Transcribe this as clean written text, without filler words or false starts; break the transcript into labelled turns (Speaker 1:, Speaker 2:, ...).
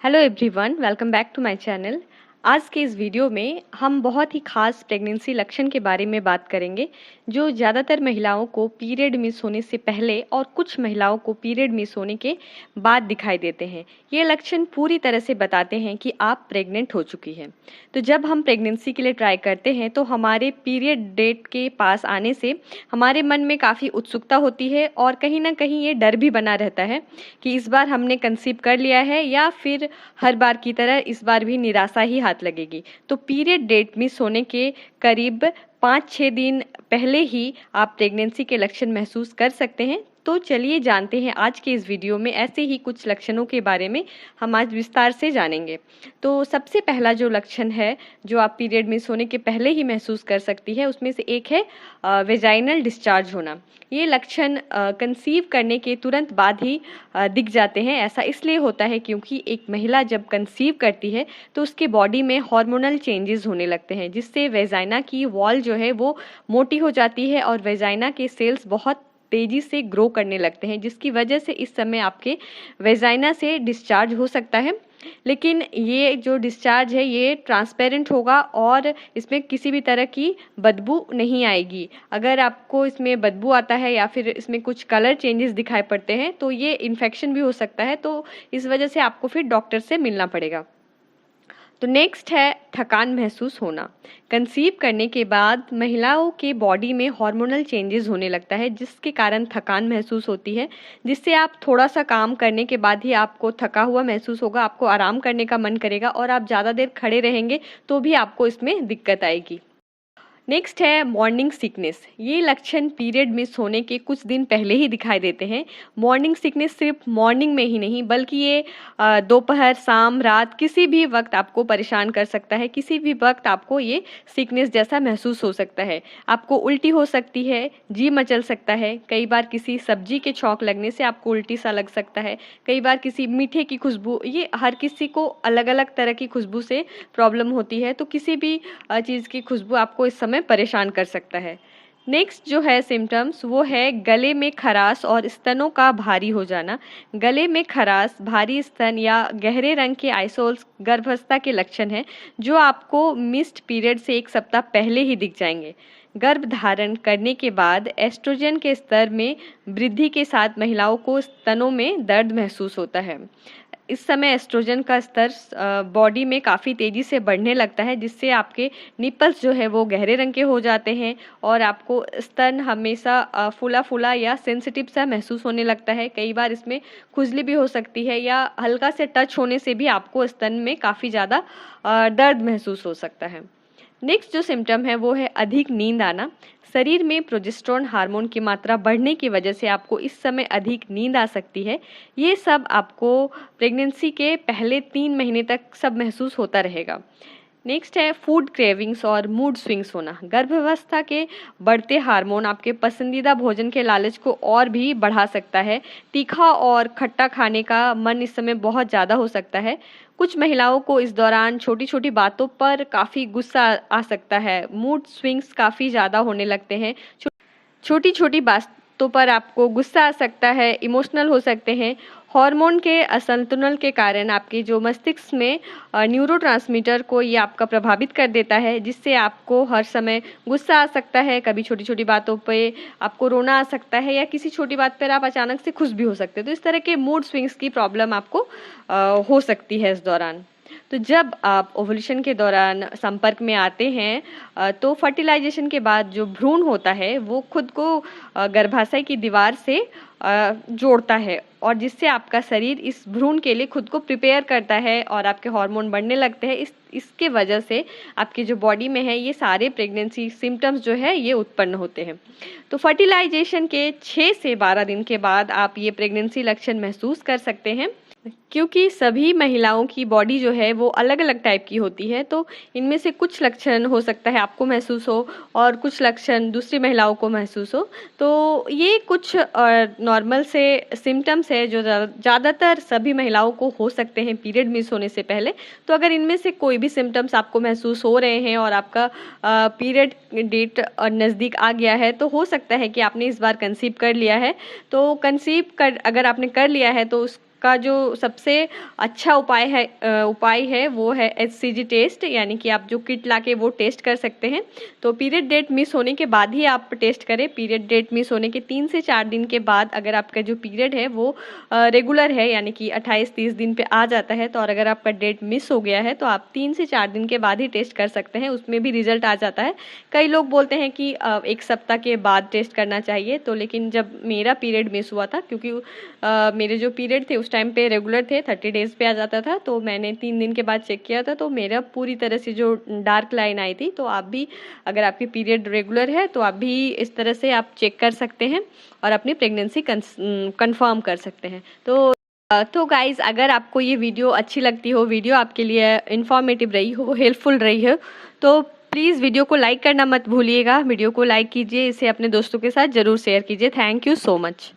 Speaker 1: Hello everyone, welcome back to my channel. आज के इस वीडियो में हम बहुत ही खास प्रेगनेंसी लक्षण के बारे में बात करेंगे जो ज़्यादातर महिलाओं को पीरियड मिस होने से पहले और कुछ महिलाओं को पीरियड मिस होने के बाद दिखाई देते हैं। ये लक्षण पूरी तरह से बताते हैं कि आप प्रेग्नेंट हो चुकी हैं। तो जब हम प्रेगनेंसी के लिए ट्राई करते हैं तो हमारे पीरियड डेट के पास आने से हमारे मन में काफ़ी उत्सुकता होती है और कहीं ना कहीं ये डर भी बना रहता है कि इस बार हमने कंसीव कर लिया है या फिर हर बार की तरह इस बार भी निराशा ही हाथ लगेगी। तो पीरियड डेट मिस होने के करीब 5-6 दिन पहले ही आप प्रेगनेंसी के लक्षण महसूस कर सकते हैं। तो चलिए जानते हैं आज के इस वीडियो में ऐसे ही कुछ लक्षणों के बारे में हम आज विस्तार से जानेंगे। तो सबसे पहला जो लक्षण है जो आप पीरियड मिस होने के पहले ही महसूस कर सकती है उसमें से एक है वेजाइनल डिस्चार्ज होना। ये लक्षण कंसीव करने के तुरंत बाद ही दिख जाते हैं। ऐसा इसलिए होता है क्योंकि एक महिला जब कंसीव करती है तो उसके बॉडी में हार्मोनल चेंजेस होने लगते हैं जिससे वेजाइना की वॉल जो है वो मोटी हो जाती है और वेजाइना के सेल्स बहुत तेजी से ग्रो करने लगते हैं, जिसकी वजह से इस समय आपके वेजाइना से डिस्चार्ज हो सकता है। लेकिन ये जो डिस्चार्ज है ये ट्रांसपेरेंट होगा और इसमें किसी भी तरह की बदबू नहीं आएगी। अगर आपको इसमें बदबू आता है या फिर इसमें कुछ कलर चेंजेस दिखाई पड़ते हैं तो ये इन्फेक्शन भी हो सकता है, तो इस वजह से आपको फिर डॉक्टर से मिलना पड़ेगा। तो नेक्स्ट है थकान महसूस होना। कंसीव करने के बाद महिलाओं के बॉडी में हार्मोनल चेंजेस होने लगता है जिसके कारण थकान महसूस होती है, जिससे आप थोड़ा सा काम करने के बाद ही आपको थका हुआ महसूस होगा, आपको आराम करने का मन करेगा और आप ज़्यादा देर खड़े रहेंगे तो भी आपको इसमें दिक्कत आएगी। नेक्स्ट है मॉर्निंग सिकनेस। ये लक्षण पीरियड मिस होने के कुछ दिन पहले ही दिखाई देते हैं। मॉर्निंग सिकनेस सिर्फ मॉर्निंग में ही नहीं बल्कि ये दोपहर, शाम, रात किसी भी वक्त आपको परेशान कर सकता है। किसी भी वक्त आपको ये सिकनेस जैसा महसूस हो सकता है। आपको उल्टी हो सकती है, जी मचल सकता है, कई बार किसी सब्जी के छौंक लगने से आपको उल्टी सा लग सकता है, कई बार किसी मीठे की खुशबू, ये हर किसी को अलग अलग तरह की खुशबू से प्रॉब्लम होती है। तो किसी भी चीज़ की खुशबू आपको इस समय परेशान कर सकता है। नेक्स्ट जो है सिम्टम्स वो है गले में खराश और स्तनों का भारी हो जाना। गले में खराश, भारी स्तन या गहरे रंग के आइसोल्स गर्भावस्था के लक्षण हैं जो आपको मिस्ड पीरियड से 1 सप्ताह पहले ही दिख जाएंगे। गर्भ धारण करने के बाद एस्ट्रोजन के स्तर में वृद्धि के साथ महिलाओं को स्तनों में दर्द महसूस होता है। इस समय एस्ट्रोजन का स्तर बॉडी में काफ़ी तेज़ी से बढ़ने लगता है जिससे आपके निपल्स जो है वो गहरे रंग के हो जाते हैं और आपको स्तन हमेशा फूला फूला या सेंसिटिव सा महसूस होने लगता है। कई बार इसमें खुजली भी हो सकती है या हल्का से टच होने से भी आपको स्तन में काफ़ी ज़्यादा दर्द महसूस हो सकता है। नेक्स्ट जो सिम्टम है वो है अधिक नींद आना। शरीर में प्रोजेस्टेरोन हार्मोन की मात्रा बढ़ने की वजह से आपको इस समय अधिक नींद आ सकती है। ये सब आपको प्रेगनेंसी के पहले 3 महीने तक सब महसूस होता रहेगा। नेक्स्ट है फूड क्रेविंग्स और मूड स्विंग्स होना। गर्भावस्था के बढ़ते हार्मोन आपके पसंदीदा भोजन के लालच को और भी बढ़ा सकता है। तीखा और खट्टा खाने का मन इस समय बहुत ज़्यादा हो सकता है। कुछ महिलाओं को इस दौरान छोटी छोटी बातों पर काफ़ी गुस्सा आ सकता है। मूड स्विंग्स काफ़ी ज़्यादा होने लगते हैं। छोटी छोटी बातों पर आपको गुस्सा आ सकता है, इमोशनल हो सकते हैं। हार्मोन के असंतुलन के कारण आपके जो मस्तिष्क में न्यूरोट्रांसमीटर को ये आपका प्रभावित कर देता है जिससे आपको हर समय गुस्सा आ सकता है। कभी छोटी छोटी बातों पे आपको रोना आ सकता है या किसी छोटी बात पर आप अचानक से खुश भी हो सकते हैं। तो इस तरह के मूड स्विंग्स की प्रॉब्लम आपको हो सकती है इस दौरान। तो जब आप ओवुलेशन के दौरान संपर्क में आते हैं तो फर्टिलाइजेशन के बाद जो भ्रूण होता है वो खुद को गर्भाशय की दीवार से जोड़ता है और जिससे आपका शरीर इस भ्रूण के लिए खुद को प्रिपेयर करता है और आपके हार्मोन बढ़ने लगते हैं। इसके वजह से आपकी जो बॉडी में है ये सारे प्रेगनेंसी सिम्टम्स जो है ये उत्पन्न होते हैं। तो फर्टिलाइजेशन के 6 से 12 दिन के बाद आप ये प्रेगनेंसी लक्षण महसूस कर सकते हैं। क्योंकि सभी महिलाओं की बॉडी जो है वो अलग अलग टाइप की होती है तो इनमें से कुछ लक्षण हो सकता है आपको महसूस हो और कुछ लक्षण दूसरी महिलाओं को महसूस हो। तो ये कुछ नॉर्मल से सिम्टम्स है जो ज़्यादातर सभी महिलाओं को हो सकते हैं पीरियड मिस होने से पहले। तो अगर इनमें से कोई भी सिम्टम्स आपको महसूस हो रहे हैं और आपका पीरियड डेट नज़दीक आ गया है तो हो सकता है कि आपने इस बार कंसीव कर लिया है। तो कंसीव कर अगर आपने कर लिया है तो का जो सबसे अच्छा उपाय है वो है HCG टेस्ट, यानी कि आप जो किट लाके वो टेस्ट कर सकते हैं। तो पीरियड डेट मिस होने के बाद ही आप टेस्ट करें। पीरियड डेट मिस होने के 3 से 4 दिन के बाद अगर आपका जो पीरियड है वो रेगुलर है, यानी कि 28-30 दिन पे आ जाता है, तो और अगर आपका डेट मिस हो गया है तो आप 3 से 4 दिन के बाद ही टेस्ट कर सकते हैं, उसमें भी रिजल्ट आ जाता है। कई लोग बोलते हैं कि 1 सप्ताह के बाद टेस्ट करना चाहिए, तो लेकिन जब मेरा पीरियड मिस हुआ था, क्योंकि मेरे जो पीरियड थे उस टाइम पे रेगुलर थे, 30 डेज़ पे आ जाता था, तो मैंने 3 दिन के बाद चेक किया था, तो मेरा पूरी तरह से जो डार्क लाइन आई थी। तो आप भी, अगर आपकी पीरियड रेगुलर है तो आप भी इस तरह से आप चेक कर सकते हैं और अपनी प्रेगनेंसी कंफर्म कर सकते हैं। तो गाइज़, अगर आपको ये वीडियो अच्छी लगती हो, वीडियो आपके लिए इन्फॉर्मेटिव रही हो, हेल्पफुल रही हो, तो प्लीज़ वीडियो को लाइक करना मत भूलिएगा। वीडियो को लाइक कीजिए, इसे अपने दोस्तों के साथ ज़रूर शेयर कीजिए। Thank you so much.